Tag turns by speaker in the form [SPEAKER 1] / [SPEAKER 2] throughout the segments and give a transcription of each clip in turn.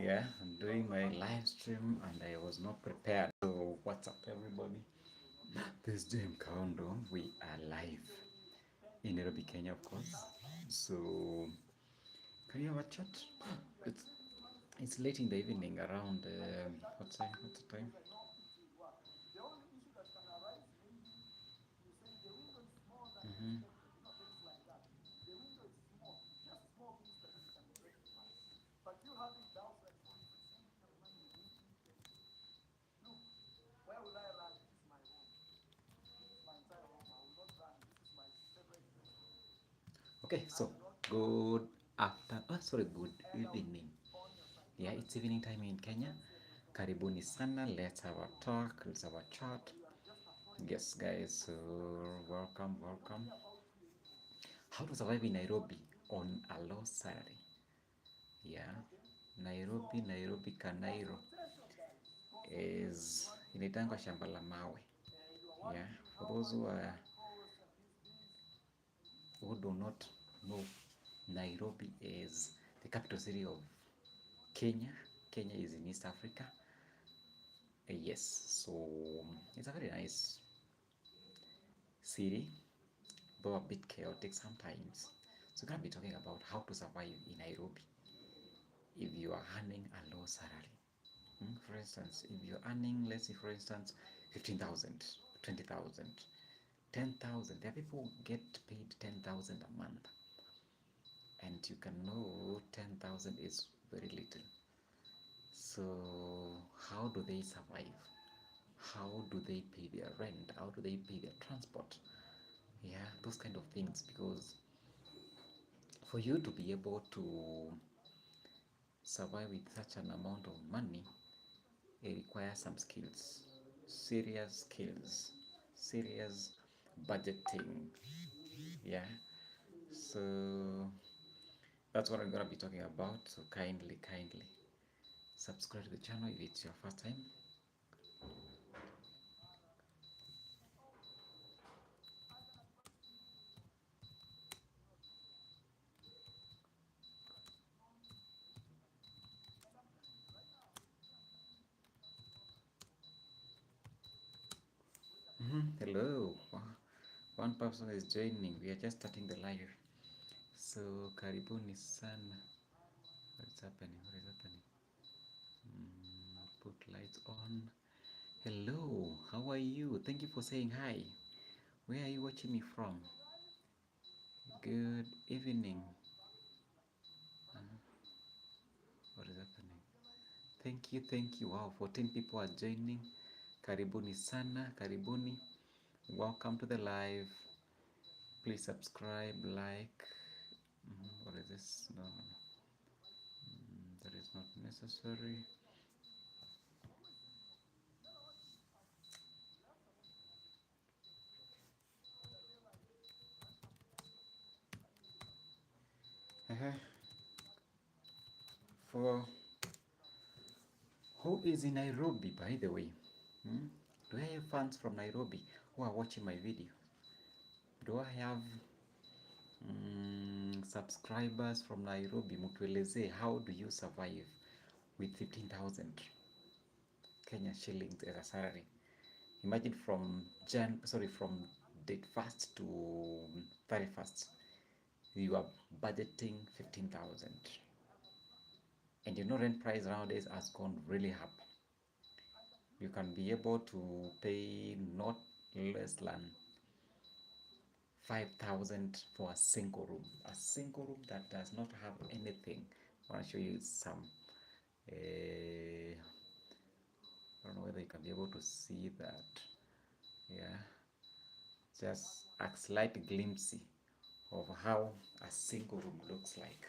[SPEAKER 1] Yeah, I'm doing my live stream and I was not prepared. So, what's up, everybody? This is JM KAUNDU. We are live in Nairobi, Kenya, of course. So, can you have a chat? It's, it's late in the evening, around what's the time? Mm-hmm. Okay, so good good evening. Yeah, it's evening time in Kenya. Karibuni sana. Let's have a talk. Let's have a chat. Yes, guys. So welcome. How to survive in Nairobi on a low salary? Yeah, Nairobi Kanairo is inaitangwa shamba la mawe. Yeah, for those who do not know, Nairobi is the capital city of Kenya. Kenya is in East Africa. Yes, so it's a very nice city, though a bit chaotic sometimes. So we're gonna be talking about how to survive in Nairobi if you are earning a low salary. For instance, if you're earning, let's say for instance, 15,000, 20,000, 10,000, there are people who get paid 10,000 a month, and you can know 10,000 is very little. So, how do they survive? How do they pay their rent? How do they pay their transport? Yeah, those kind of things. Because for you to be able to survive with such an amount of money, it requires some skills, serious skills, serious budgeting. Yeah, so that's what I'm gonna be talking about. So kindly subscribe to the channel if it's your first time. Hello, one person is joining. We are just starting the live. So karibuni sana. What is happening? Put lights on. Hello, how are you? Thank you for saying hi. Where are you watching me from? Good evening. What is happening? Thank you. Wow, 14 people are joining. Karibuni sana, karibuni. Welcome to the live. Please subscribe, like. What is this? No. That is not necessary. For who is in Nairobi, by the way? Do I have fans from Nairobi who are watching my video? Do I have subscribers from Nairobi? Mutueleze, how do you survive with 15,000 Kenya shillings as a salary? Imagine from date 1st to 31st, you are budgeting 15,000, and you know rent price nowadays has gone really up. You can be able to pay not less than 5,000 for a single room. A single room that does not have anything. I want to show you some. I don't know whether you can be able to see that. Yeah, just a slight glimpse of how a single room looks like.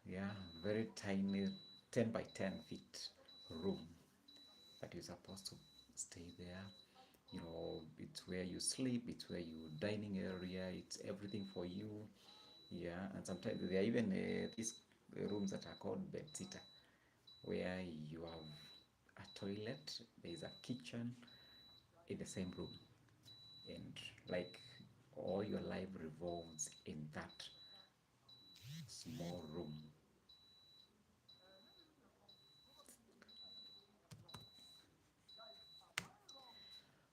[SPEAKER 1] Yeah, very tiny 10 by 10 feet room that you're supposed to stay there. It's where you sleep, it's where you dining area, it's everything for you. Yeah, and sometimes there are even these rooms that are called bed sitter, where you have a toilet, there is a kitchen in the same room, and like all your life revolves in that small room.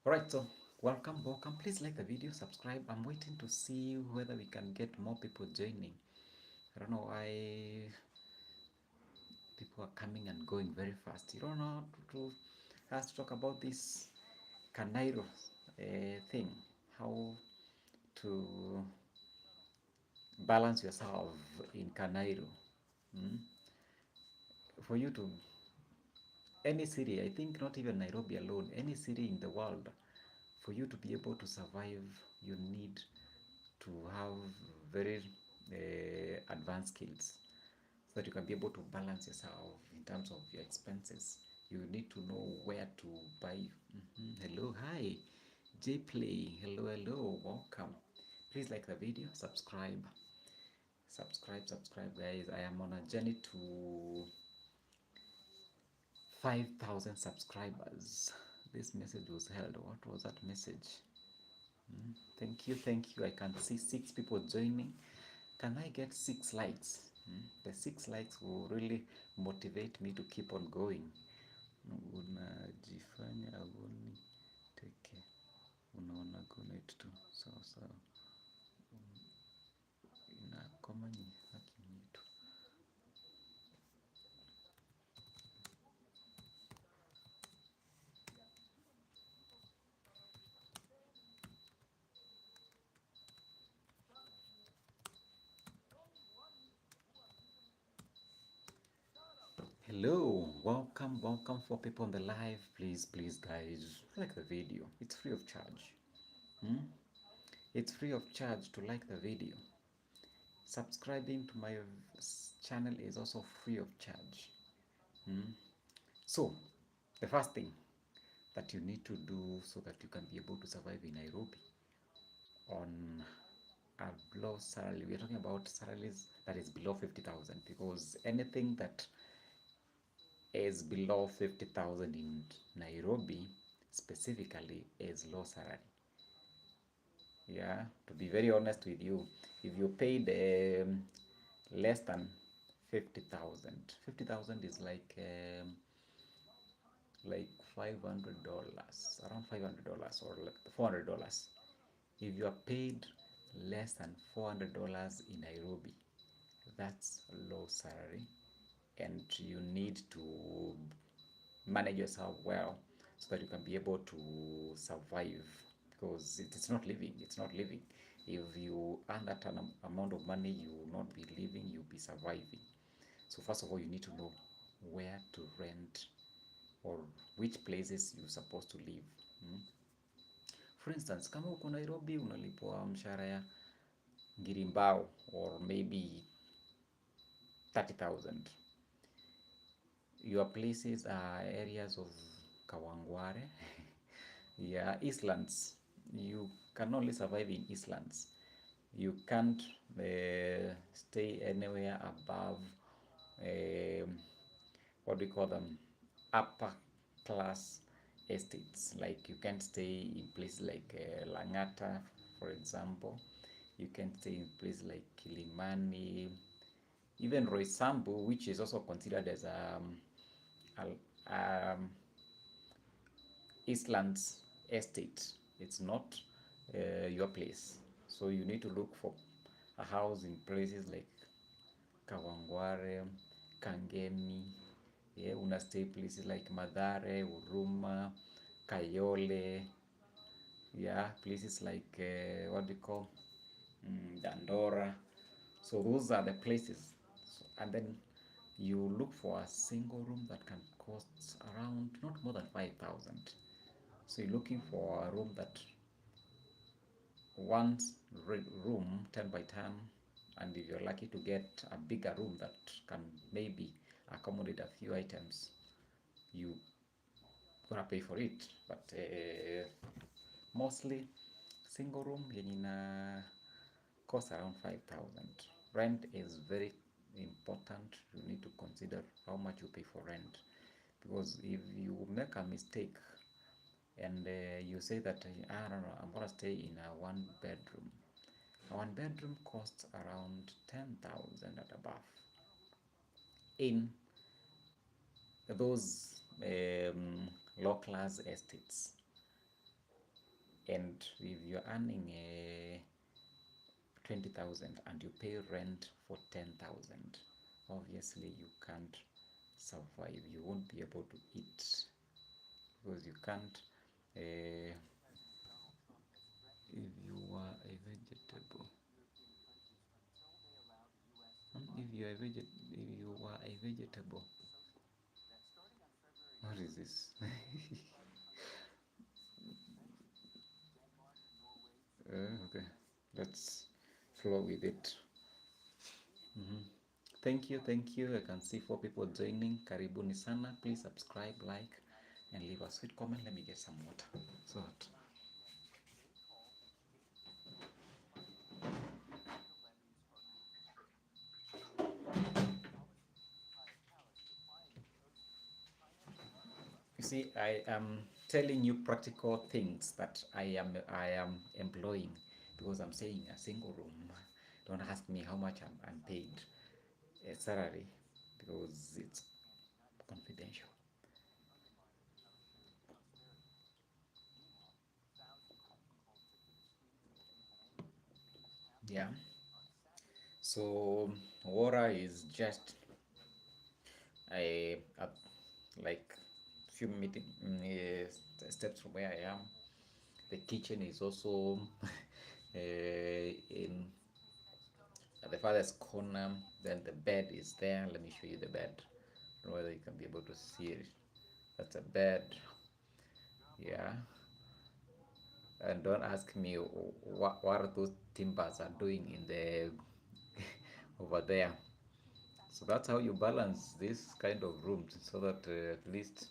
[SPEAKER 1] Alright, so welcome. Please like the video, subscribe. I'm waiting to see whether we can get more people joining. I don't know why people are coming and going very fast. You don't know to us to talk about this Kanairo thing, how to balance yourself in Kanairo. Mm? For you to any city, I think not even Nairobi alone, any city in the world, for you to be able to survive, you need to have very advanced skills so that you can be able to balance yourself in terms of your expenses. You need to know where to buy. Hello, hi, Jplay. Hello, welcome. Please like the video, subscribe, guys. I am on a journey to 5,000 subscribers. This message was held. What was that message? Thank you. I can see 6 people joining. Can I get 6 likes? The 6 likes will really motivate me to keep on going. Unajifanya agoni teke, unaona gonet tu sawa inakoma ni haki mtu. Hello, welcome for people on the live. Please, guys, like the video. It's free of charge. It's free of charge to like the video. Subscribing to my channel is also free of charge. So, the first thing that you need to do so that you can be able to survive in Nairobi on a low salary, we're talking about salaries that is below 50,000, because anything that is below 50,000 in Nairobi specifically is low salary. Yeah, to be very honest with you, if you paid less than 50,000 is like $500, around $500 or like $400. If you are paid less than $400 in Nairobi, that's low salary, and you need to manage yourself well so that you can be able to survive, because it's not living. If you earn that amount of money, you will not be living, you'll be surviving. So first of all, you need to know where to rent or which places you're supposed to live. For instance, kama uko Nairobi unalipwa mshahara ya Ngirimbao or maybe 30,000. Your places are areas of Kawangware. Yeah, Eastlands. You can only survive in Eastlands. You can't stay anywhere above, what do we call them, upper class estates. Like you can't stay in places like Langata, for example. You can stay in places like Kilimani, even Roysambu, which is also considered as Eastlands estate. It's not your place. So you need to look for a house in places like Kawangware, Kangemi. Yeah, una stay places like Madare, Uruma, Kayole. Yeah, places like what do you call Dandora. So those are the places. And then you look for a single room that can cost around not more than 5,000. So you're looking for a room that one room 10 by 10, and if you're lucky to get a bigger room that can maybe accommodate a few items, you gonna pay for it. But mostly single room yenye ina cost around 5,000. Rent is very important. You need to consider how much you pay for rent, because if you make a mistake and you say that I don't know, I'm gonna stay in a one bedroom. A one bedroom costs around 10,000 and above in those low class estates. And if you're earning a 20,000 and you pay rent for 10,000, obviously you can't survive. You won't be able to eat because you can't. If you are a vegetable, if you are a vegetable, what is this? Okay, let's flow with it. Mhm. Thank you. I can see 4 people joining. Karibuni sana. Please subscribe, like, and leave a sweet comment. Let me get some water. So hot. You see, I am telling you practical things that I am employing because I'm saying a single room. Don't ask me how much I'm paid a salary because it's confidential. Yeah. So water is just a like few steps from where I am. The kitchen is also in at the farthest corner. Then the bed is there. Let me show you the bed. I don't know whether you can be able to see it. That's a bed. Yeah. And don't ask me what those timbers are doing in the over there. So that's how you balance this kind of rooms so that at least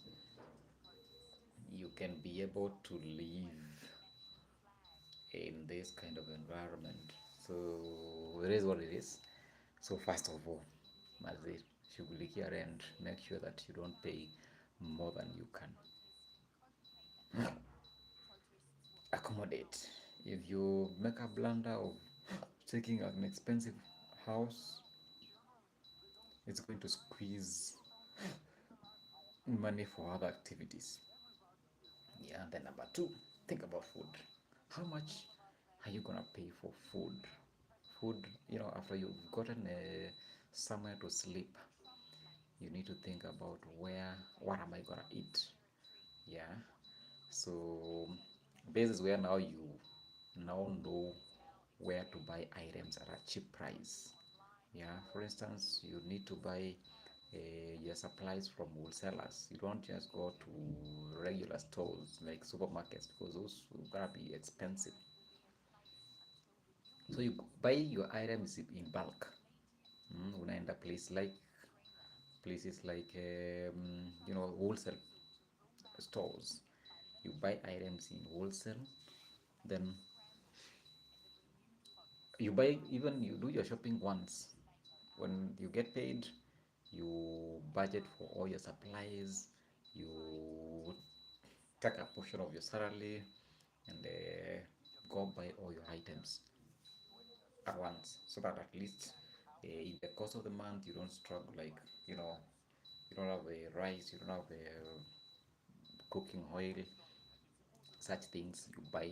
[SPEAKER 1] you can be able to live in this kind of environment. So it is what it is. So first of all, mazee, shughulikia rent. Make sure that you don't pay more than you can accommodate. If you make a blunder of taking an expensive house, it's going to squeeze money for other activities. Yeah, then number two, think about food. How much are you gonna pay for food? Food, after you've gotten somewhere to sleep, you need to think about what am I gonna eat? Yeah. So this is where now you now know where to buy items at a cheap price. Yeah. For instance, you need to buy your supplies from wholesalers. You don't just go to regular stores like supermarkets because those are gonna be expensive. So you buy your items in bulk. Unaenda places like wholesale stores. You buy items in wholesale, then you do your shopping once. When you get paid, you budget for all your supplies. You take a portion of your salary and go buy all your items at once, so that at least in the course of the month you don't struggle, like you don't have the rice, you don't have the cooking oil. Such things you buy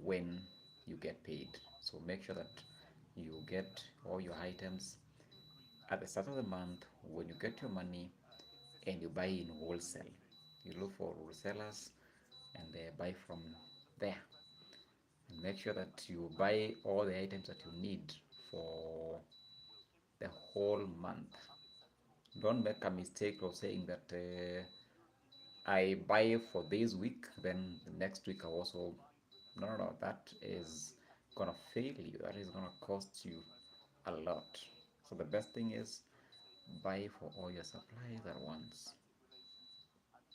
[SPEAKER 1] when you get paid. So make sure that you get all your items at the start of the month when you get your money, and you buy in wholesale. You look for wholesalers and buy from there, and make sure that you buy all the items that you need for the whole month. Don't make a mistake of saying that I buy for this week, then the next week I also. No, no, no. That is gonna fail you. That is gonna cost you a lot. So the best thing is buy for all your supplies at once.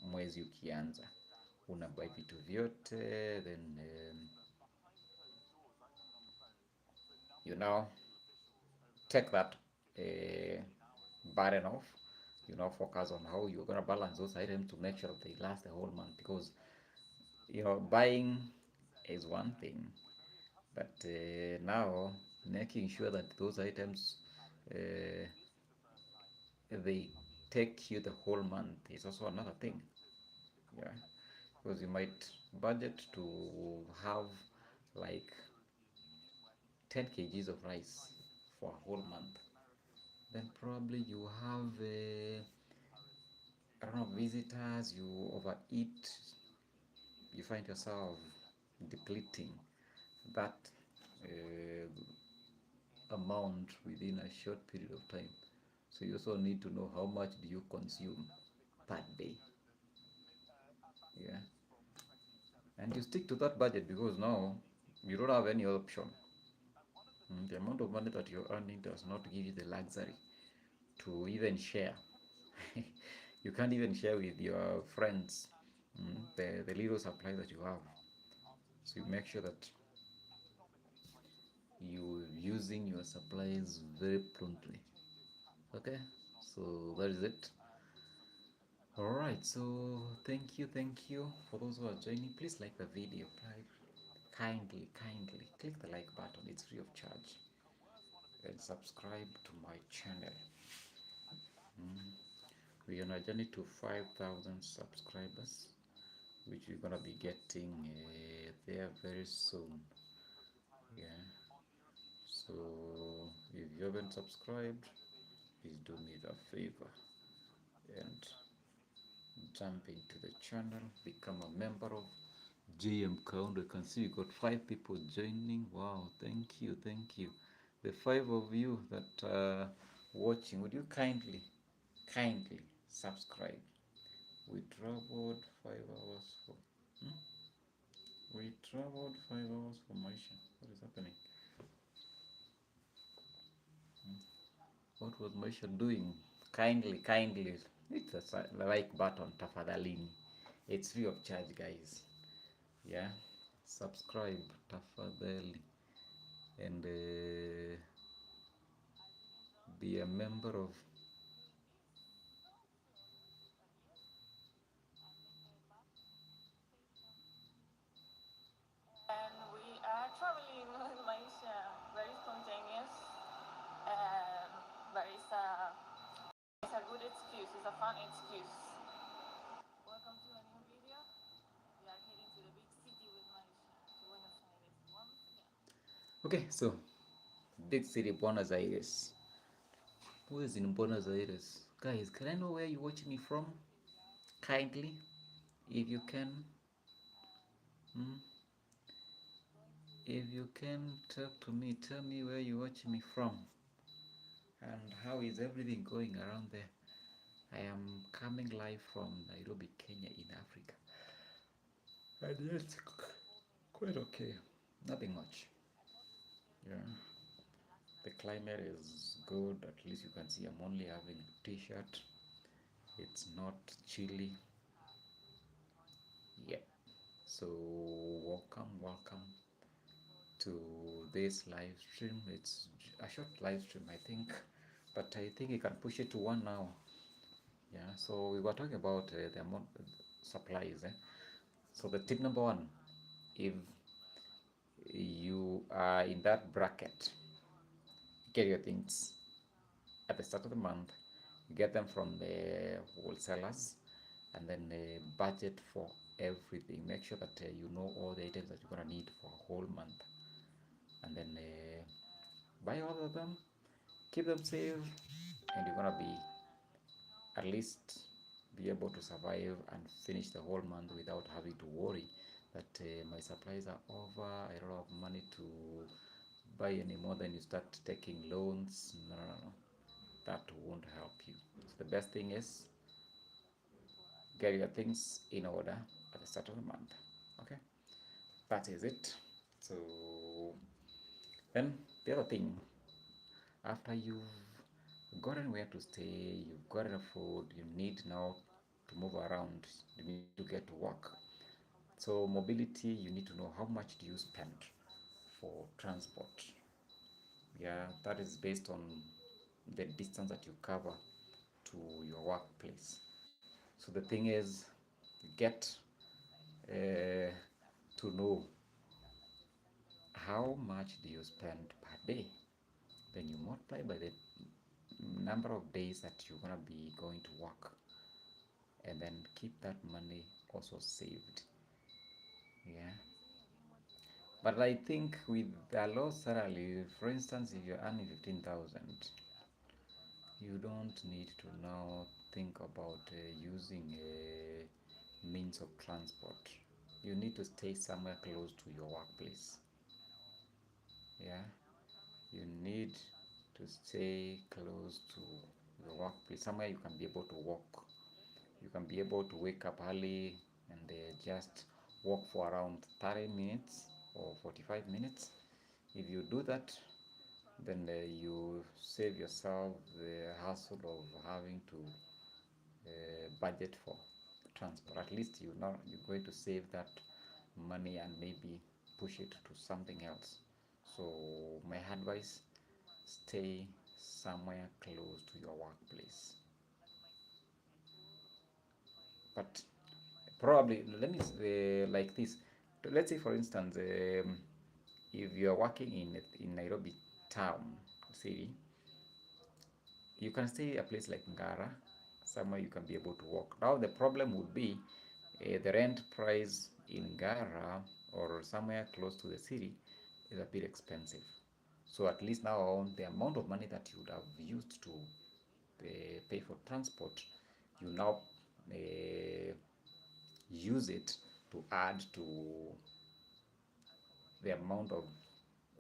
[SPEAKER 1] Mwezi ukianza unabuy vitu vyote, then you know take that uh, burden off. Focus on how you're gonna balance those items to make sure that they last the whole month, because buying is one thing, but now making sure that those items uh, they take you the whole month is also another thing. Yeah. because you might budget to have like 10 kgs of rice for a whole month. Then probably you have I don't know, visitors, you overeat, you find yourself depleting that amount within a short period of time. So you also need to know how much do you consume per day. Yeah, and you stick to that budget because now you don't have any option. The amount of money that you're earning does not give you the luxury to even share. You can't even share with your friends the little supply that you have. So you make sure that you using your supplies very promptly. Okay, so that is it. All right, so thank you for those who are joining. Please like the video. Kindly click the like button. It's free of charge, and subscribe to my channel. We are on a journey to 5,000 subscribers, which we're gonna be getting there very soon. Yeah. So if you haven't subscribed, please do me the favor and jump into the channel, become a member of JM KAUNDU. You can see we got 5 people joining. Wow, thank you. The 5 of you that are watching, would you kindly subscribe? We traveled 5 hours for hmm? We traveled 5 hours for Maisha. What is happening? What was Maisha doing? Kindly hit the like button, tafadhalini. It's free of charge, guys. Yeah, subscribe, tafadhali, and be a member of.
[SPEAKER 2] And we are traveling with Maisha. Very spontaneous, and there is it's a good excuse. It's a fun excuse. Welcome to a new video. We are heading to the big city with Maisha, to Buenos Aires once again.
[SPEAKER 1] Okay, so big city Buenos Aires. Who is in Buenos Aires? Guys, can I know where you watching me from? Kindly, if you can. Hmm? If you can talk to me, tell me where you watching me from and how is everything going around there. I am coming live from Nairobi, Kenya, in Africa. And yes, quite okay. Nothing much. Yeah. The climate is good. At least you can see I'm only having a t-shirt. It's not chilly. Yeah. So welcome to this live stream. It's a short live stream, I think, but I think you can push it to 1 hour. Yeah. So we were talking about the amount supplies. So the tip number one, if you are in that bracket, get your things at the start of the month, get them from the wholesalers, and then budget for everything. Make sure that you know all the items that you're gonna need for a whole month, and then buy all of them, keep them safe, and you're gonna be at least be able to survive and finish the whole month without having to worry that my supplies are over, I don't have money to buy any more. Then you start taking loans. No, that won't help you. So the best thing is get your things in order at the start of the month. Okay, that is it. So then the other thing, after you've gotten where to stay, you've gotten food, you need now to move around, you need to get to work. So mobility, you need to know how much do you spend for transport. Yeah, that is based on the distance that you cover to your workplace. So the thing is, get to know how much do you spend per day. Then you multiply by the number of days that you're gonna be going to work, and then keep that money also saved. Yeah. But I think with the low salary, for instance, if you're earning 15,000, you don't need to now think about using a means of transport. You need to stay somewhere close to your workplace. Yeah, you need to stay close to your workplace, somewhere you can be able to walk. You can be able to wake up early and just walk for around 30 minutes or 45 minutes. If you do that, then you save yourself the hassle of having to budget for transport. At least you know you're going to save that money and maybe push it to something else. So my advice: stay somewhere close to your workplace. But probably let me like this. Let's say, for instance, if you are working in Nairobi town city, you can stay a place like Ngara, somewhere you can be able to walk. Now the problem would be the rent price in Ngara or somewhere close to the city is a bit expensive. So at least now the amount of money that you would have used to pay for transport, you now uh, use it to add to the amount of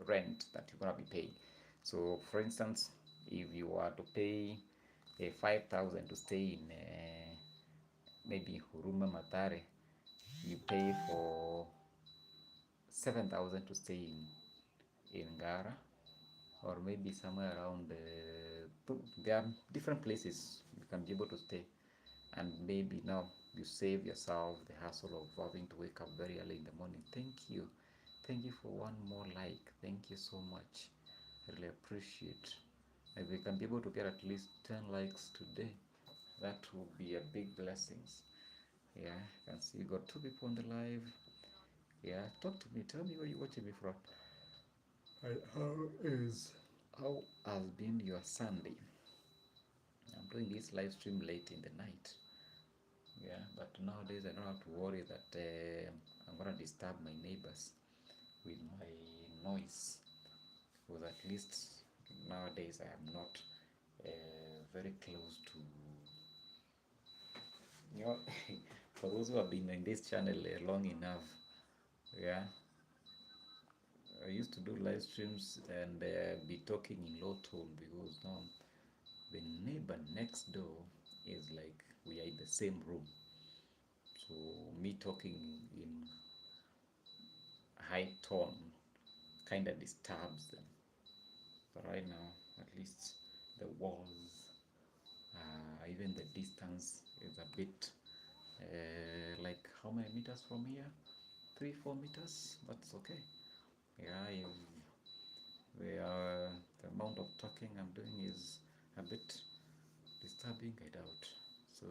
[SPEAKER 1] rent that you're going to be paying. So, for instance, if you are to pay 5,000 to stay in maybe Huruma Matare, you pay for 7,000 to stay in Ngara, or maybe somewhere around there are different places you can be able to stay, and maybe now you save yourself the hassle of having to wake up very early in the morning. Thank you for one more like. Thank you so much. I really appreciate. If we can be able to get at least 10 likes today, that would be a big blessings. Yeah, I can see you got two people on the live. Yeah, talk to me. Tell me where you're watching me from. And how has been your Sunday? I'm doing this live stream late in the night. Yeah, but nowadays I don't have to worry that I'm gonna disturb my neighbors with my noise, because at least nowadays I am not very close to, you know, for those who have been in this channel long enough. Yeah, I used to do live streams and be talking in low tone, because now the neighbor next door is like we are in the same room. So me talking in high tone kind of disturbs them. But right now, at least the walls, even the distance is a bit like how many meters from here? 3, 4 meters. That's okay. Yeah, if the amount of talking I'm doing is a bit disturbing, I doubt. So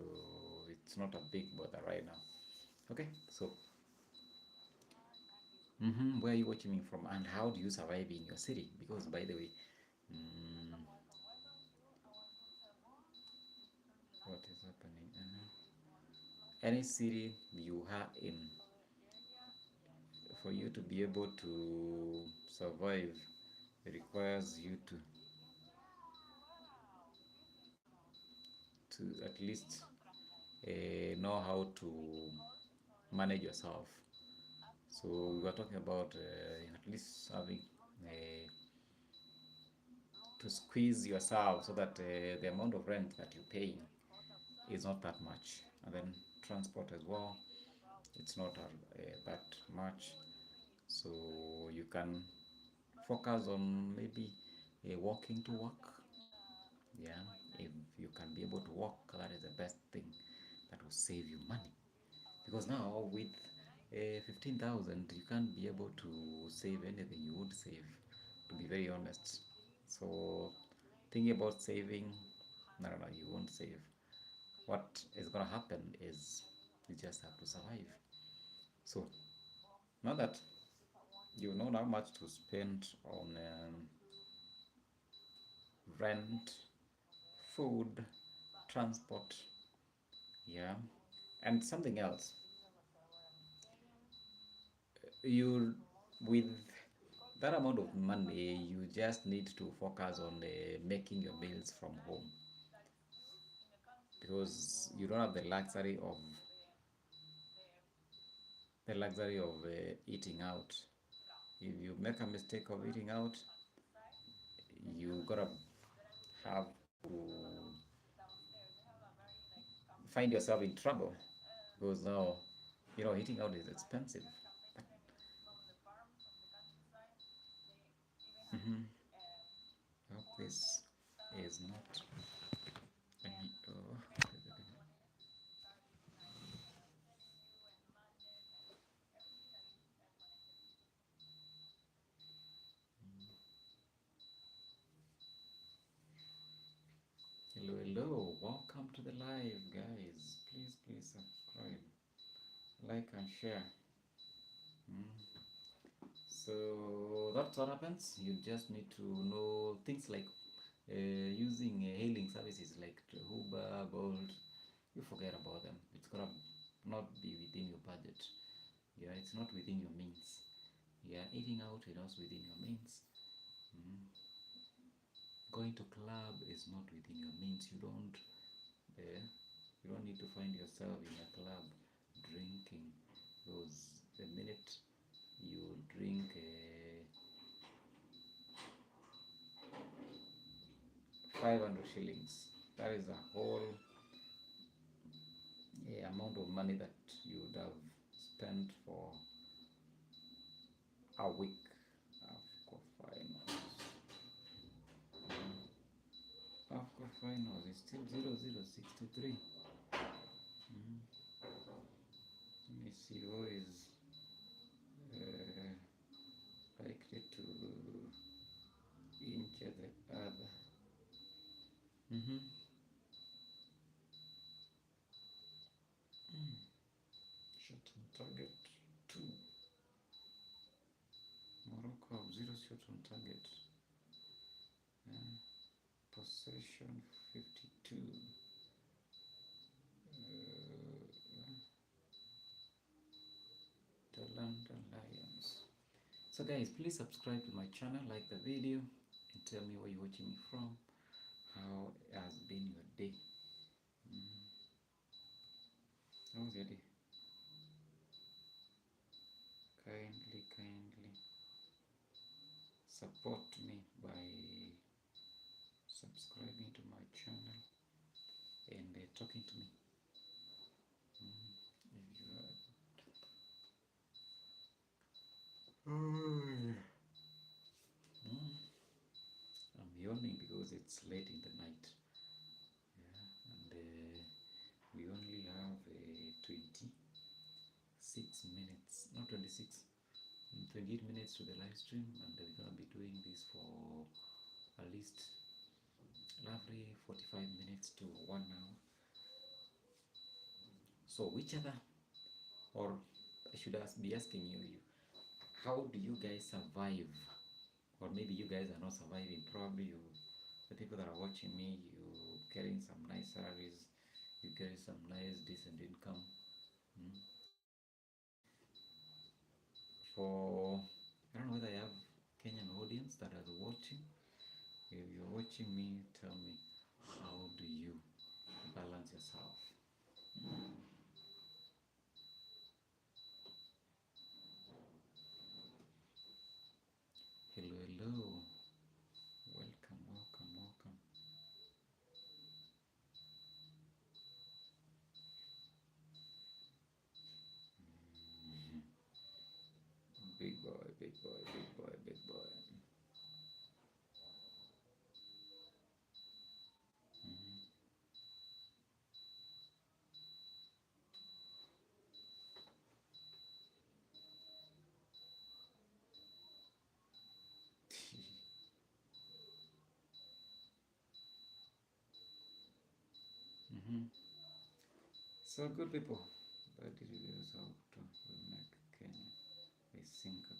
[SPEAKER 1] it's not a big bother right now. Okay, so where are you watching me from, and how do you survive in your city? Because by the way, what is happening? Any city you are in, for you to be able to survive, it requires you to at least know how to manage yourself. So we were talking about at least having uh, to squeeze yourself so that the amount of rent that you're paying is not that much, and then transport as well, it's not that much. So you can focus on maybe walking to work. Yeah, if you can be able to walk, that is the best thing that will save you money. Because now with 15,000, you can't be able to save anything you would save, to be very honest. So thinking about saving, no, no, no, you won't save. What is going to happen is you just have to survive. So now that you know how much to spend on rent, food, transport, yeah, And something else, you with that amount of money, you just need to focus on making your meals from home, because you don't have the luxury of eating out. If you make a mistake of eating out, you gotta have to find yourself in trouble, because now eating out is expensive. Mhm. I hope this is not any. Oh. Hello, hello, welcome to the live, guys. Please subscribe, like, and share. Mm. So that's what happens. You just need to know things like using hailing services like Uber, Bolt. You forget about them. It's gonna not be within your budget. Yeah, it's not within your means. Yeah, eating out is not within your means. Mm. Going to club is not within your means. You don't need to find yourself in a club drinking, because the minute you drink 500 shillings, that is a whole amount of money that you would have spent for a week of finals. After finals is still 0063. Mm. Let me see who is likely to injure the other. Mm-hmm. Shot on target 2. Morocco have 0 shot on target. Possession 52. The London Lions. So guys, please subscribe to my channel, like the video, and tell me where you're watching me from. How has been your day? How was your day? Kindly support me by subscribing to my channel and talking to me. If you are... I'm yawning because it's late in the night. Yeah, and we only have 26 minutes, not 26, 28 minutes to the live stream, and we're gonna be doing this for at least lovely 45 minutes to 1 hour. So which other, or I should be asking you, how do you guys survive? Or maybe you guys are not surviving. Probably the people that are watching me, you getting some nice salaries, you getting some nice decent income. For I don't know whether I have Kenyan audience that are watching. If you're watching me, tell me, how do you balance yourself? Hello, hello. Welcome. Big boy. So good people. That is how to make Kenya with Singapore.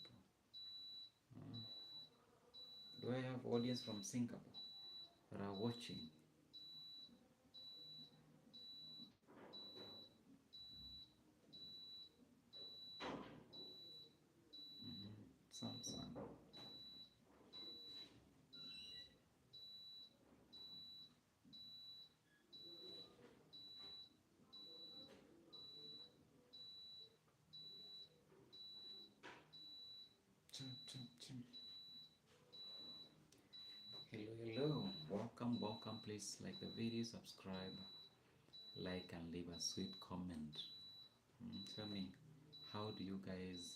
[SPEAKER 1] Do I have audience from Singapore that are watching? Samsung. Hello, welcome. Please like the video, subscribe, like, and leave a sweet comment. Tell me, how do you guys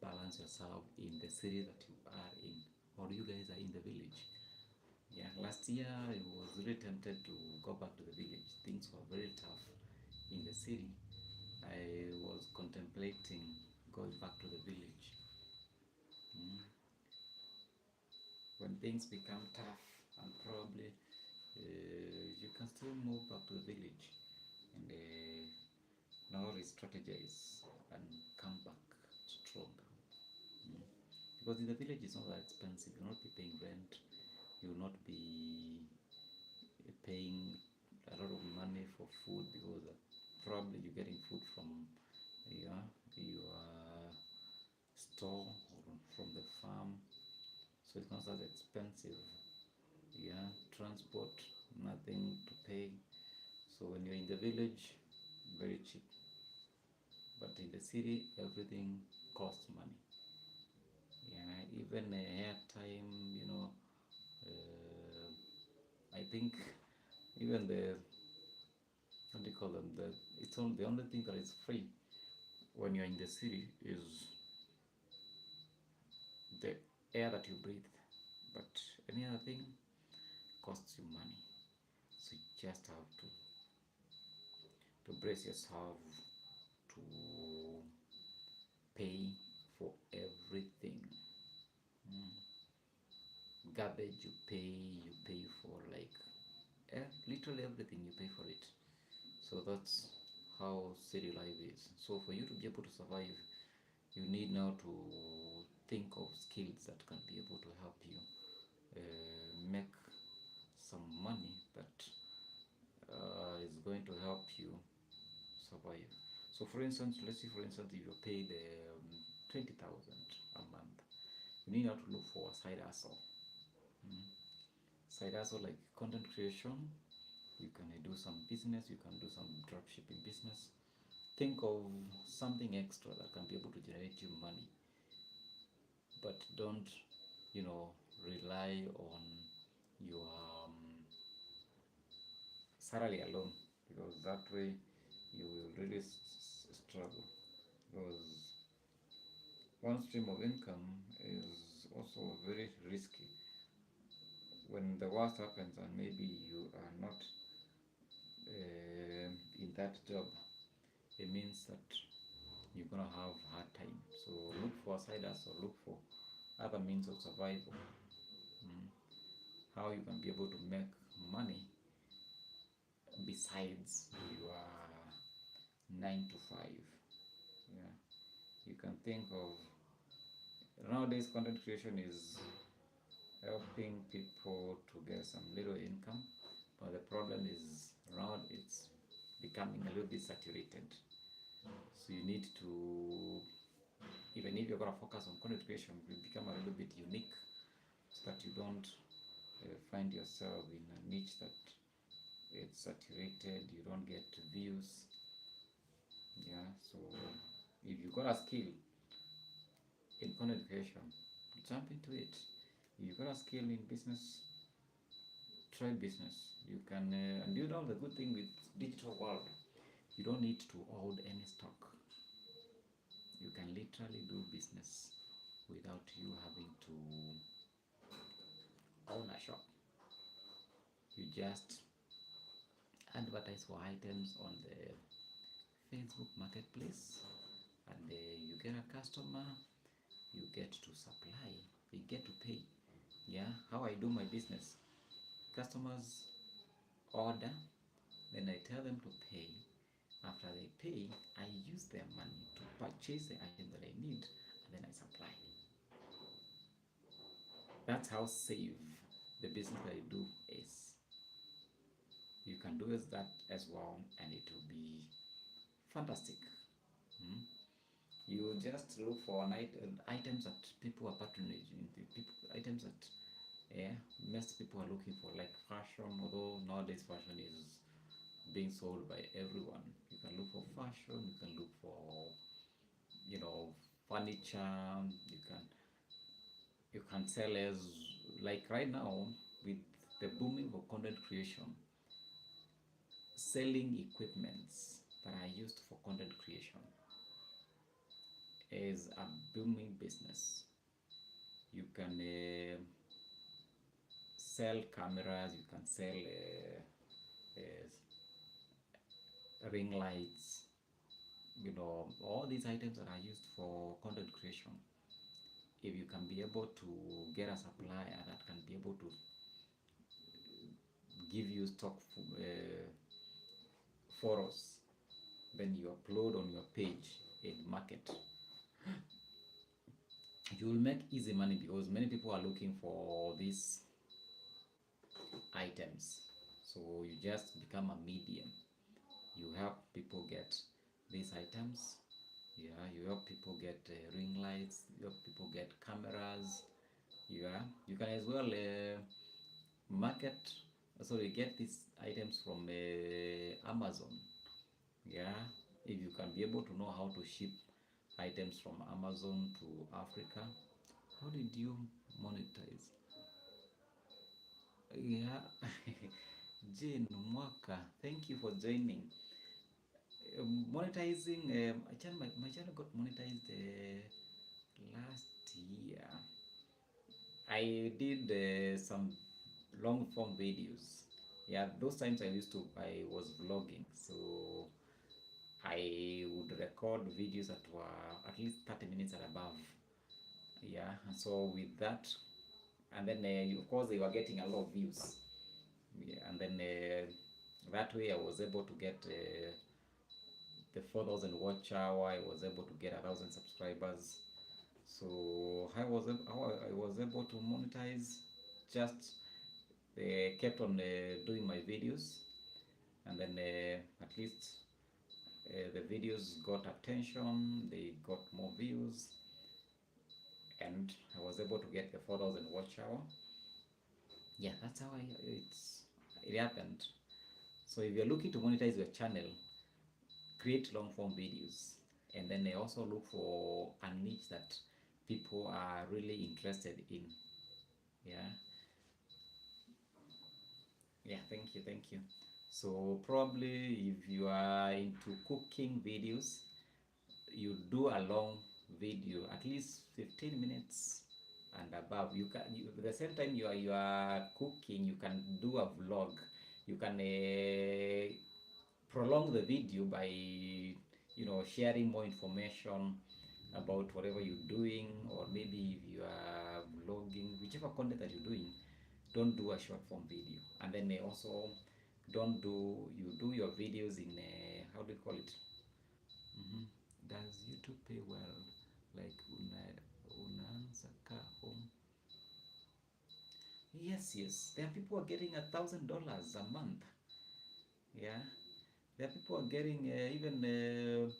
[SPEAKER 1] balance yourself in the city that you are in, or you guys are in the village? Yeah, last year I was really tempted to go back to the village. Things were very tough in the city. I was contemplating going back to the village. When things become tough, and probably you can still move back to the village and now re-strategize and come back stronger. Because in the village it's not that expensive. You'll not be paying rent. You'll not be paying a lot of money for food, because probably you're getting food from your store or from the farm, so it's not that expensive. Yeah, transport, nothing to pay. So when you're in the village, very cheap. But in the city, everything costs money. Yeah, even hair time, I think even the, what do you call them, the only thing that is free when you're in the city is the air that you breathe, but any other thing costs you money. So you just have to brace yourself to pay for everything. Garbage you pay for, like literally everything, you pay for it. So that's how city life is. So for you to be able to survive, you need now to think of skills that can be able to help you make some money that is going to help you survive. So for instance, let's say for instance, if you're paid 20,000 a month, you need now to look for a side hustle. Side hustle like content creation. You can do some business, you can do some drop shipping business. Think of something extra that can be able to generate you money, but don't rely on your salary alone, because that way you will really struggle, because one stream of income is also very risky. When the worst happens and maybe you are not in that job, it means that you're gonna have a hard time. So look for a side hustle, look for other means of survival. How you can be able to make money besides your 9 to 5. Yeah, you can think of, nowadays content creation is helping people to get some little income, but the problem is around it's becoming a little bit saturated. So you need to, even if you're going to focus on content creation, you become a little bit unique, so that you don't find yourself in a niche that it's saturated, you don't get views. Yeah, so if you got a skill in content creation, jump into it. If you got a skill in business, try business. You can, and you know the good thing with digital world, you don't need to hold any stock. You can literally do business without you having to own a shop. You just advertise for items on the Facebook marketplace, and you get a customer, you get to supply, they get to pay. Yeah, how I do my business, customers order, then I tell them to pay. After they pay, I use their money to purchase the item that I need, and then I supply. That's how safe the business that I do is. You can do that as well, and it will be fantastic. You just look for items that people are patronizing, items that, yeah, most people are looking for, like fashion. Although nowadays fashion is being sold by everyone, you can look for fashion. You can look for, furniture. You can sell as, like right now, with the booming of content creation, selling equipments that are used for content creation is a booming business. You can sell cameras, you can sell ring lights, all these items that are used for content creation. If you can be able to get a supplier that can be able to give you stock photos, then you upload on your page in market, you will make easy money, because many people are looking for these items. So you just become a medium. You help people get these items. Yeah, you help people get ring lights. You help people get cameras. Yeah, you can as well market. So you get these items from Amazon. Yeah, if you can be able to know how to ship items from Amazon to Africa. How did you monetize? Yeah. Jane Mwaka, thank you for joining. Monetizing, my channel got monetized last year. I did some long form videos. Yeah, those times I was vlogging, so I would record videos that were at least 30 minutes and above. Yeah, and so with that, and then of course they were getting a lot of views. Yeah, and then that way I was able to get the 4,000 watch hour. I was able to get 1,000 subscribers. So how I was able to monetize, just kept on doing my videos, and then at least the videos got attention, they got more views, and I was able to get the 4,000 watch hour. Yeah, that's how it happened. So if you're looking to monetize your channel, create long form videos, and then also look for a niche that people are really interested in. Yeah, yeah, thank you. So probably if you are into cooking videos, you do a long video, at least 15 minutes and above. At the same time you are cooking, you can do a vlog. You can prolong the video by sharing more information about whatever you're doing, or maybe if you are vlogging, whichever content that you're doing, don't do a short form video. And then also don't do you do your videos in how do you call it? Mm-hmm. Does YouTube pay well? Like unaanza ka home? Yes. There are people who are getting $1,000 a month. Yeah, there are people who are getting even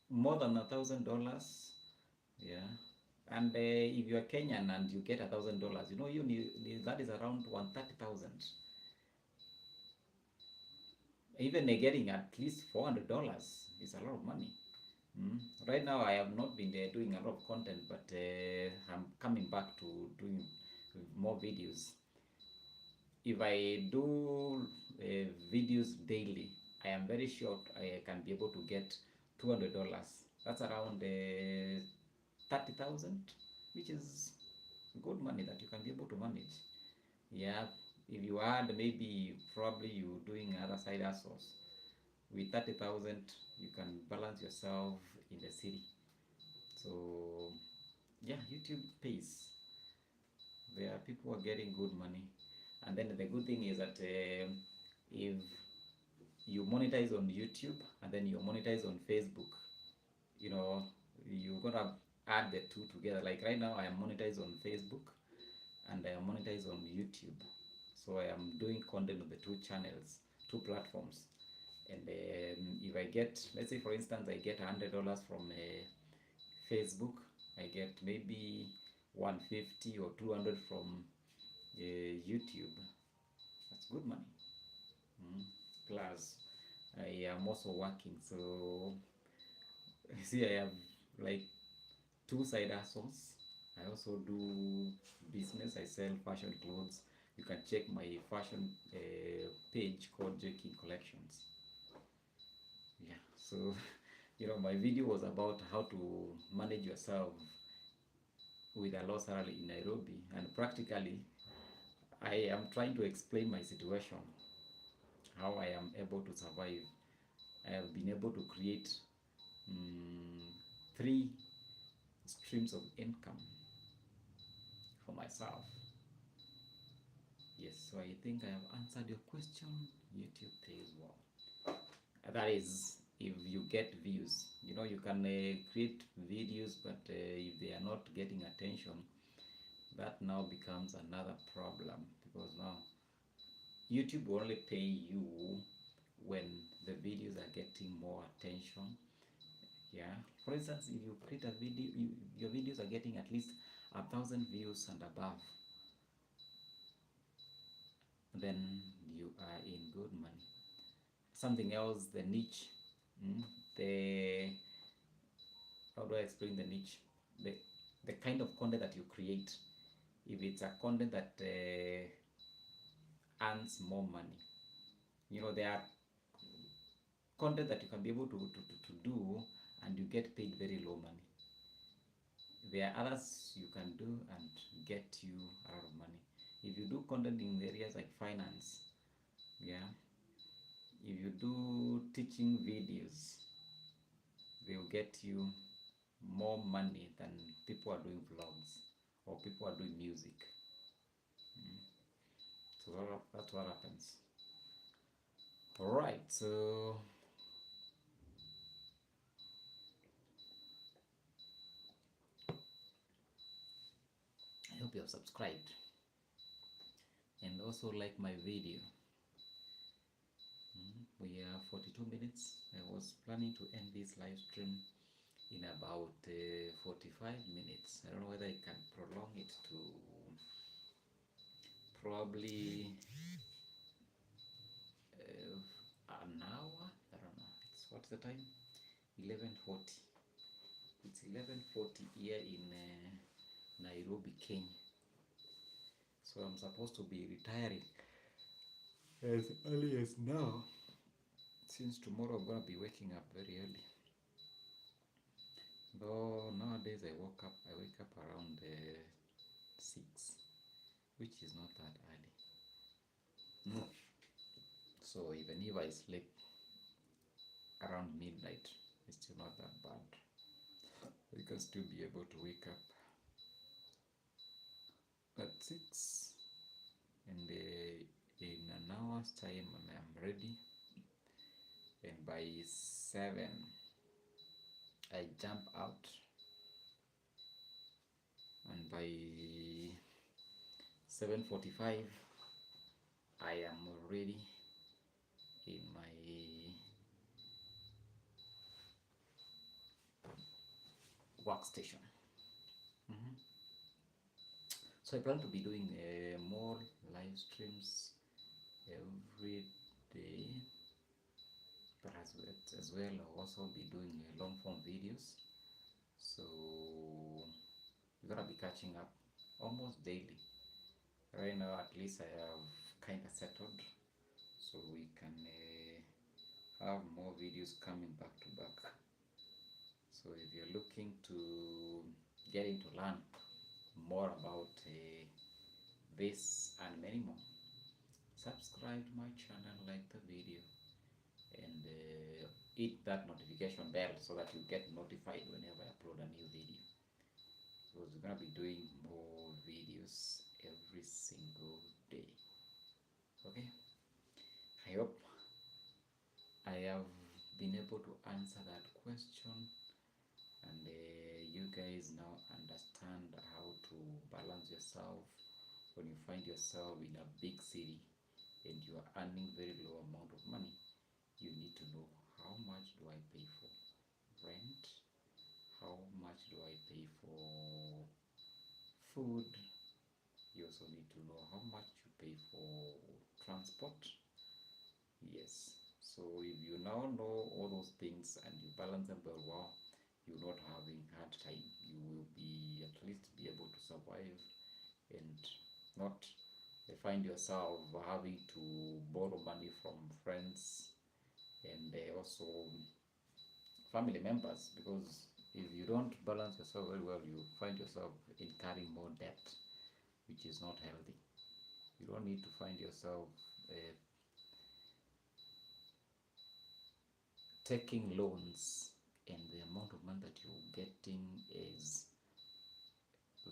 [SPEAKER 1] more than $1,000. Yeah, and if you are Kenyan and you get $1,000, that is around 130,000. Even getting at least $400 is a lot of money. Mm. Right now, I have not been doing a lot of content, but I'm coming back to doing more videos. If I do videos daily, I am very sure I can be able to get $200. That's around 30,000, which is good money that you can be able to manage. Yeah, if you add maybe probably you doing other side hustles, with 30,000 you can balance yourself in the city. So yeah, YouTube pays. There are people who are getting good money, and then the good thing is that if you monetize on YouTube and then you monetize on Facebook, you know you're gonna add the two together. Like right now, I am monetized on Facebook and I am monetized on YouTube. So I am doing content on the two channels, two platforms. And if if I get, let's say for instance, I get $100 from Facebook, I get maybe 150 or 200 from YouTube. That's good money. Plus, I am also working, so see, I have like two side hustles. I also do business. I sell fashion clothes. You can check my fashion page called JM Collections. Yeah, so my video was about how to manage yourself with a low salary in Nairobi, and practically I am trying to explain my situation, how I am able to survive. I have been able to create three streams of income for myself. Yes, so I think I have answered your question. YouTube pays well. That is, if you get views. You can create videos, but if they are not getting attention, that now becomes another problem, because now YouTube will only pay you when the videos are getting more attention. Yeah, for instance, if you create a video, your videos are getting at least 1,000 views and above, then you are in good money. Something else, the niche. The How do I explain the niche? The kind of content that you create. If it's a content that earns more money, there are content that you can be able to do and you get paid very low money. There are others you can do and get you a lot of money. If you do content in areas like finance, yeah, if you do teaching videos, they will get you more money than people are doing vlogs or people are doing music. So that's what happens. Alright, so I hope you have subscribed and also like my video. We are 42 minutes. I was planning to end this live stream in about 45 minutes. I don't know whether I can prolong it to probably an hour. I don't know. What's the time? 11:40. It's 11:40 here in Nairobi, Kenya. So I'm supposed to be retiring as early as now, since tomorrow I'm gonna be waking up very early. Though nowadays I wake up around 6, which is not that early. So even if I sleep around midnight, it's still not that bad. You can still be able to wake up at 6, and in an hour's time I'm ready, and by 7 I jump out, and by 7:45 I am already in my workstation. So I plan to be doing more live streams every day, but as well I'll also be doing long form videos. So you're gonna be catching up almost daily. Right now, at least I have kind of settled, so we can have more videos coming back to back. So if you're looking to getting to learn more about this and many more, subscribe to my channel, like the video, and hit that notification bell so that you get notified whenever I upload a new video. Because we're gonna be doing more videos every single day. Okay, I hope I have been able to answer that question, and you guys now understand how to balance yourself when you find yourself in a big city and you are earning very low amount of money. You need to know how much do I pay for rent? How much do I pay for food? You also need to know how much you pay for transport. Yes, so if you now know all those things and you balance them very well, you're not having hard time. You will be at least be able to survive and not find yourself having to borrow money from friends and also family members, because if you don't balance yourself very well, you find yourself incurring more debt, which is not healthy. You don't need to find yourself taking loans and the amount of money that you're getting is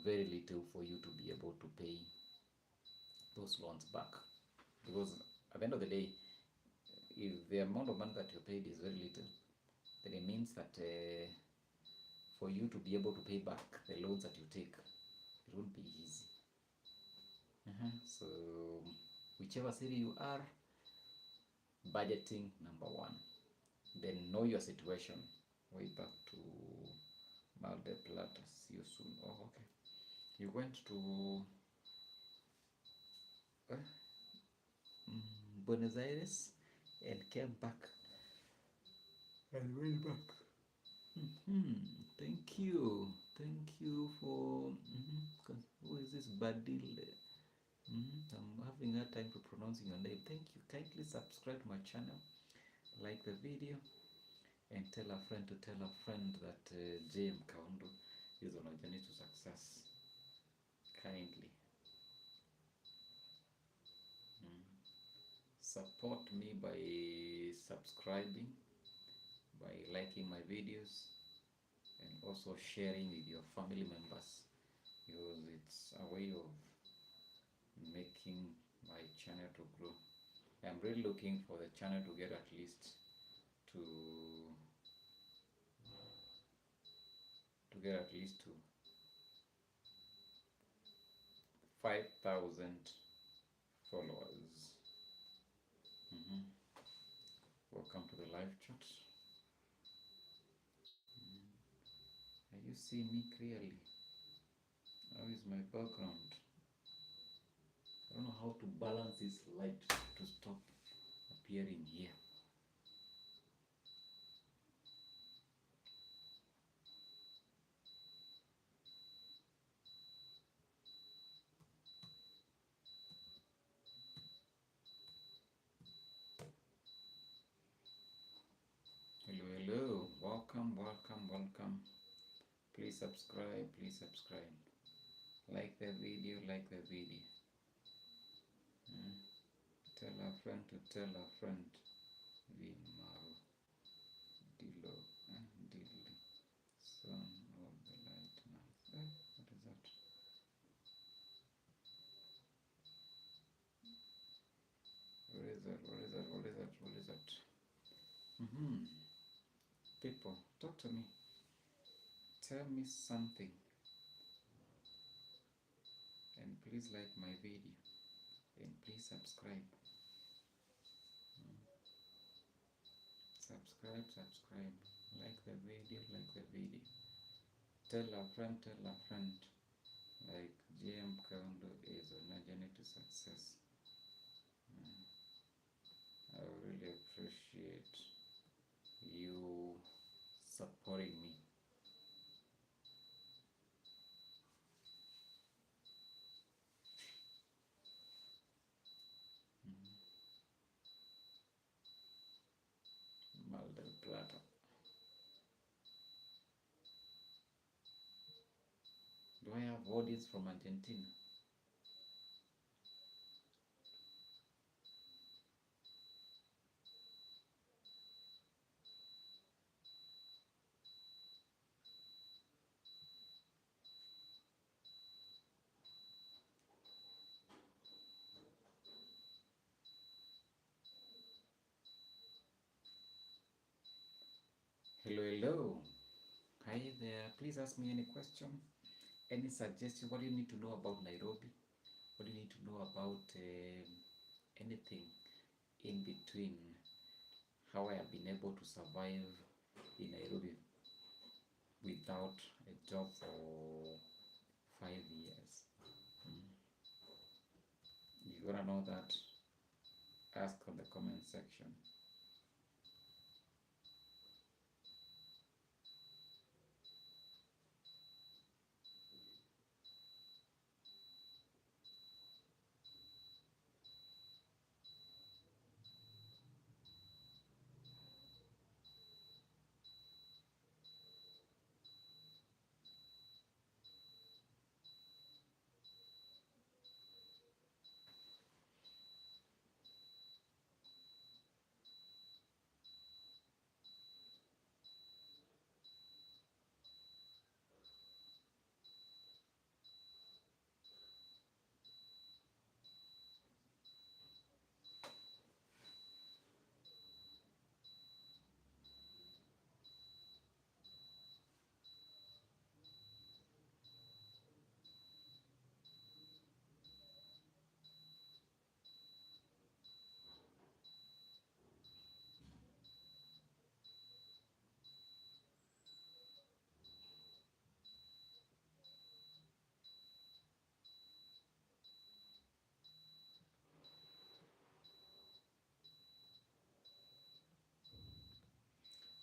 [SPEAKER 1] very little for you to be able to pay those loans back. Because at the end of the day, if the amount of money that you paid is very little, then it means that for you to be able to pay back the loans that you take, it won't be easy. So whichever city you are, budgeting number one. Then know your situation. Way back to Mar del Plata. See you soon. Oh, okay. You went to Buenos Aires and came back. And went back. Thank you. Thank you for. Who is this Badil? I'm having a time to pronouncing your name. Thank you. Kindly subscribe to my channel, like the video, and tell a friend to tell a friend that JM KAUNDU is on a journey to success. Kindly support me by subscribing, by liking my videos, and also sharing with your family members, because it's a way of making my channel to grow. I'm really looking for the channel to get at least to 5,000 followers. Welcome to the live chat. Can you see me clearly? How is my background? I don't know how to balance this light to stop appearing here. Hello, hello. Welcome, welcome, welcome. Please subscribe, please subscribe. Like the video, like the video. Tell a friend to tell a friend. Vimaro Dilo Dilli, son of the light night. What is that? What is that? What is that? What is that? What is that? People, talk to me. Tell me something. And please like my video. And please subscribe. Subscribe, subscribe. Like the video, like the video. Tell a friend, tell a friend. Like JM KAUNDU is on a journey to success. I really appreciate you supporting me. Mar del Plata. Do I have audience from Argentina? Hello, hello. Hi there. Please ask me any question, any suggestion. What do you need to know about Nairobi? What do you need to know about anything in between? how I have been able to survive in Nairobi without a job for 5 years. If you wanna know that, ask on the comment section.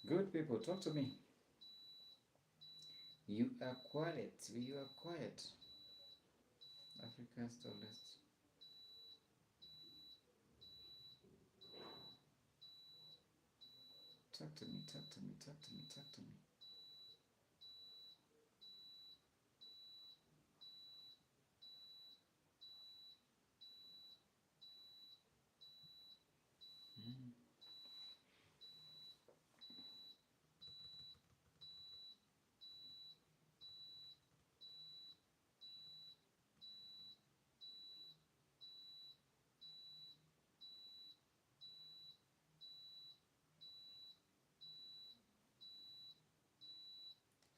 [SPEAKER 1] Good people, talk to me. You are quiet. You are quiet. Africa's tallest. Talk to me, talk to me, talk to me, talk to me. Mm.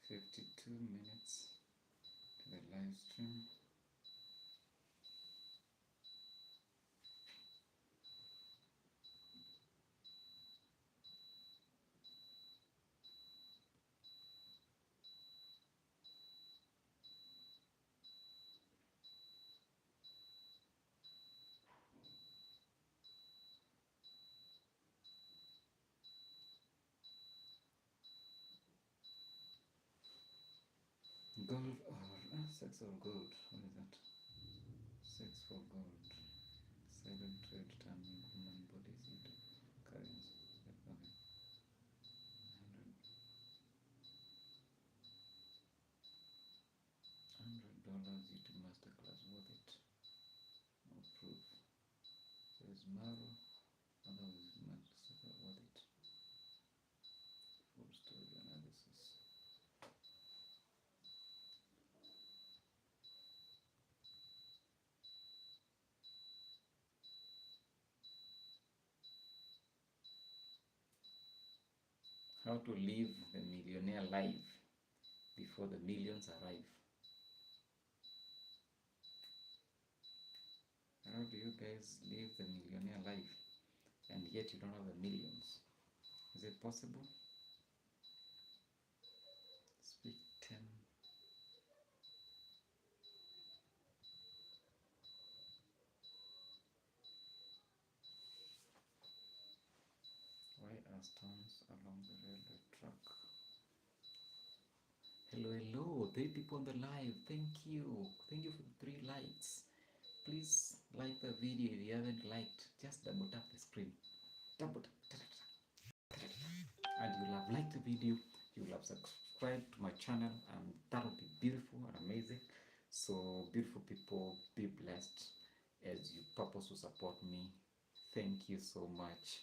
[SPEAKER 1] 52 minutes to the live stream. Gold or sex or gold? What is that? Sex for gold. Silent trade turning human bodies into currency. Okay. $100 YouTube masterclass, worth it. No proof. There's Maro. Otherwise, masterclass, worth it. Full story analysis. How to live the millionaire life before the millions arrive. How do you guys live the millionaire life and yet you don't have the millions? Is it possible? Speak 10. Why are stones along the railway track? Hello, hello, 3 people on the live. Thank you. Thank you for the 3 likes. Please like the video if you haven't liked. Just double tap the screen. Double tap. And you'll have liked the video. You'll have subscribed to my channel, and that would be beautiful and amazing. So, beautiful people, be blessed as you purpose to support me. Thank you so much.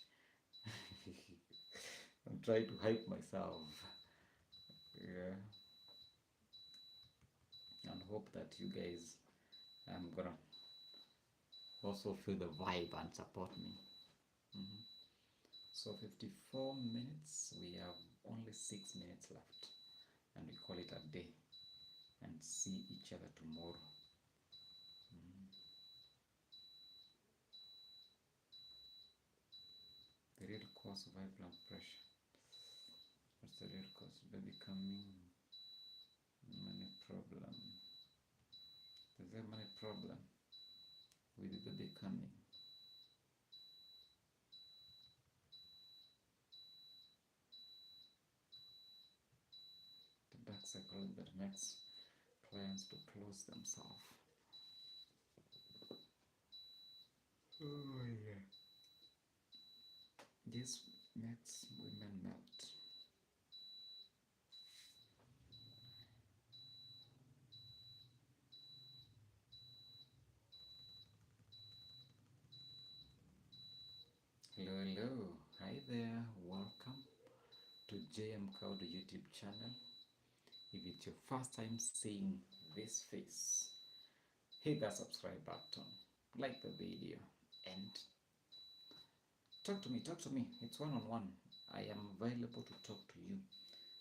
[SPEAKER 1] I'm trying to hype myself. Yeah. And hope that you guys gonna also feel the vibe and support me. So 54 minutes, we have only 6 minutes left, and we call it a day and see each other tomorrow. The real cause of high blood pressure? What's the real cause? Baby coming, money problem. Is there money problem with the baby coming? The dark psychology that makes clients to close themselves. Oh yeah. This makes women melt. Hello, hello. Hi there. Welcome to JM KAUNDU YouTube channel. If it's your first time seeing this face, hit that subscribe button, like the video, and talk to me. Talk to me. It's one-on-one. I am available to talk to you.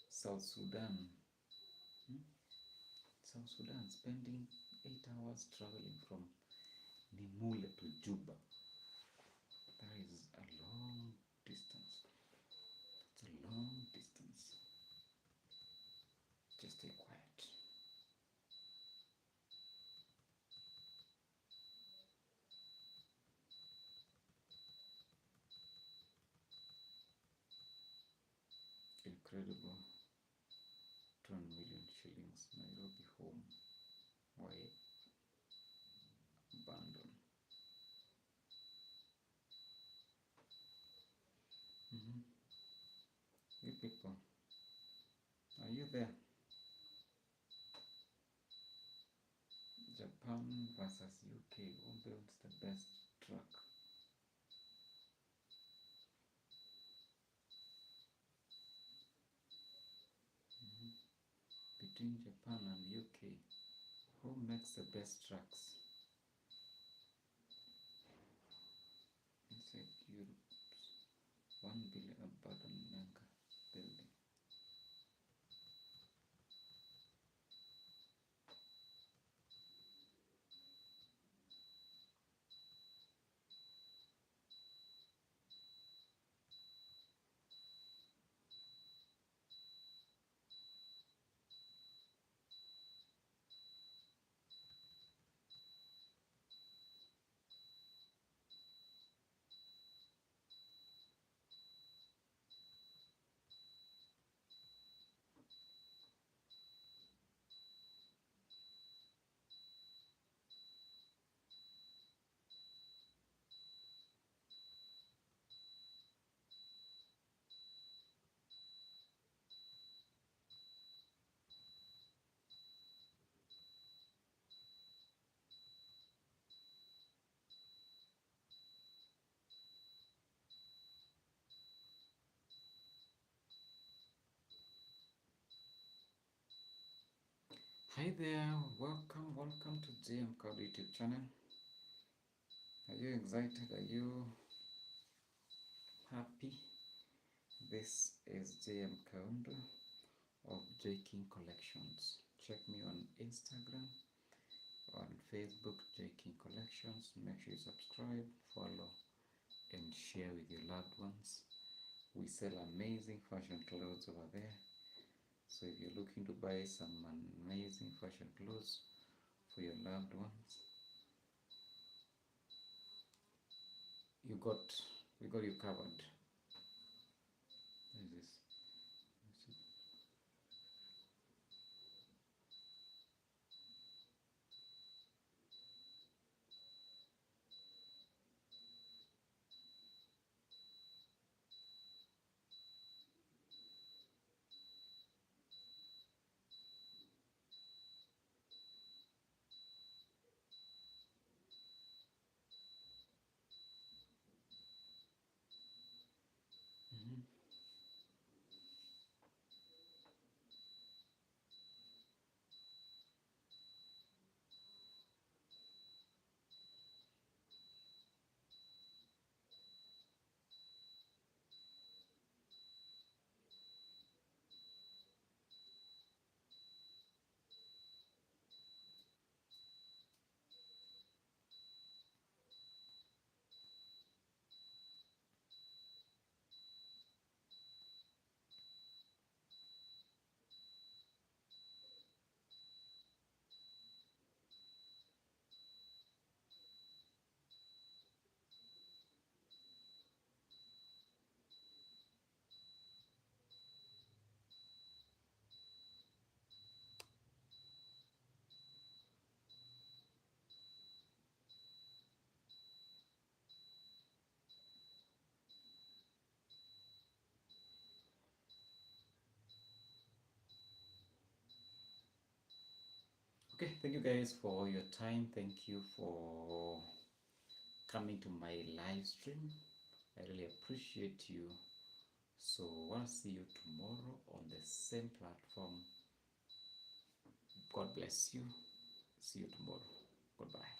[SPEAKER 1] South Sudan. South Sudan spending 8 hours traveling from Nimule to Juba. That is a long distance. It's a long distance. Just stay quiet. Incredible. 2 million shillings. Nairobi home. Why abandon? You people, are you there? Japan versus UK. Who builds the best truck? Between Japan and UK, who makes the best trucks? Inside Europe's 1 billion abandoned mega building. Hi there, welcome to JM KAUNDU YouTube channel. Are you excited? Are you happy? This is JM KAUNDU of JK Collections. Check me on Instagram, on Facebook, JK Collections. Make sure you subscribe, follow, and share with your loved ones. We sell amazing fashion clothes over there. So if you're looking to buy some amazing fashion clothes for your loved ones, we got you covered. What is this? Okay, thank you guys for your time. Thank you for coming to my live stream. I really appreciate you. So I'll see you tomorrow on the same platform. God bless you. See you tomorrow. Goodbye.